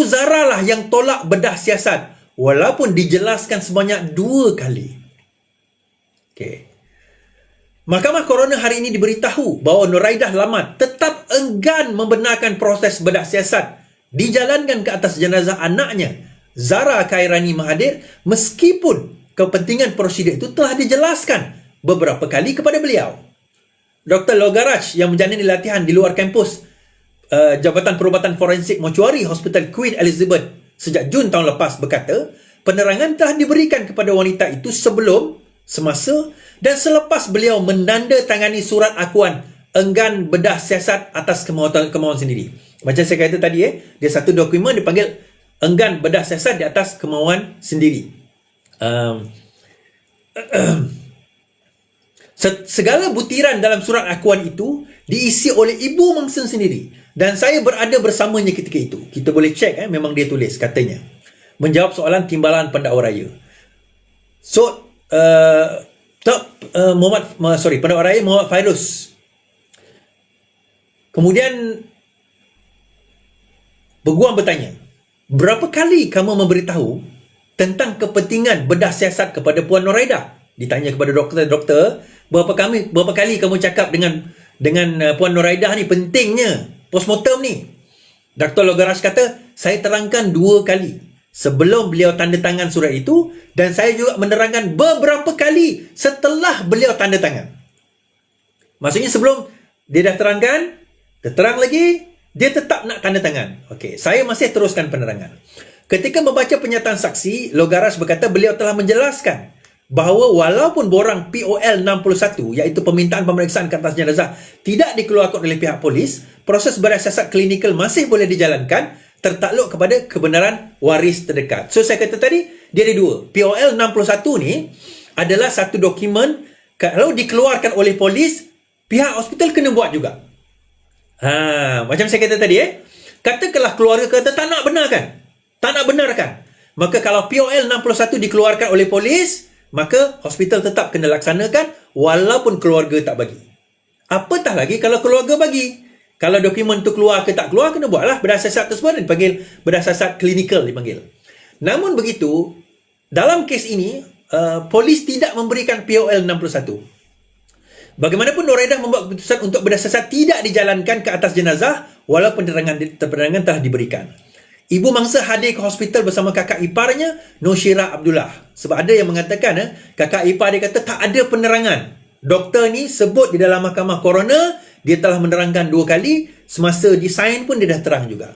Zara lah yang tolak bedah siasat walaupun dijelaskan sebanyak 2 kali. Okey. Mahkamah Coroner hari ini diberitahu bahawa Nuraidah Lamat tetap enggan membenarkan proses bedah siasat dijalankan ke atas jenazah anaknya Zara Khairani Mahathir meskipun kepentingan prosedur itu telah dijelaskan beberapa kali kepada beliau. Dr. Logaraj yang menjalani latihan di luar kampus Jabatan Perubatan Forensik Mortuari Hospital Queen Elizabeth sejak Jun tahun lepas berkata, penerangan telah diberikan kepada wanita itu sebelum, semasa dan selepas beliau menandatangani surat akuan enggan bedah siasat atas kemauan sendiri. Macam saya kata tadi, dia satu dokumen dipanggil enggan bedah siasat di atas kemauan sendiri. Segala butiran dalam surat akuan itu diisi oleh ibu mangsa sendiri dan saya berada bersamanya ketika itu. Kita boleh cek, memang dia tulis katanya. Menjawab soalan timbalan pendakwa raya. So, pendakwa raya Muhammad Fairuz. Kemudian Peguam bertanya, berapa kali kamu memberitahu tentang kepentingan bedah siasat kepada Puan Nuraidah? Ditanya kepada doktor, berapa kali kamu cakap dengan Puan Nuraidah ni pentingnya postmortem ni? Dr. Logaraj kata, saya terangkan 2 kali sebelum beliau tanda tangan surat itu dan saya juga menerangkan beberapa kali setelah beliau tanda tangan. Maksudnya sebelum dia dah terangkan, dia terang lagi, dia tetap nak tanda tangan. Okey, saya masih teruskan penerangan. Ketika membaca penyataan saksi, Logaraj berkata beliau telah menjelaskan bahawa walaupun borang POL 61 iaitu permintaan pemeriksaan ke atas jenazah tidak dikeluarkan oleh pihak polis, proses bedah siasat klinikal masih boleh dijalankan tertakluk kepada kebenaran waris terdekat. So saya kata tadi, dia ada 2. POL 61 ni adalah satu dokumen kalau dikeluarkan oleh polis, pihak hospital kena buat juga. Macam saya kata tadi, katakanlah keluarga kata tak nak benarkan, maka kalau POL 61 dikeluarkan oleh polis, maka hospital tetap kena laksanakan walaupun keluarga tak bagi. Apatah lagi kalau keluarga bagi. Kalau dokumen tu keluar ke tak keluar, kena buatlah bedah siasat tersebut, dipanggil bedah siasat klinikal dipanggil. Namun begitu, dalam kes ini polis tidak memberikan POL 61. Bagaimanapun Nuraidah membuat keputusan untuk bedah siasat tidak dijalankan ke atas jenazah walaupun penerangan telah diberikan. Ibu mangsa hadir ke hospital bersama kakak iparnya, Noshira Abdullah. Sebab ada yang mengatakan kakak ipar dia kata tak ada penerangan. Doktor ni sebut di dalam mahkamah coroner, dia telah menerangkan 2 kali, semasa disign pun dia dah terang juga.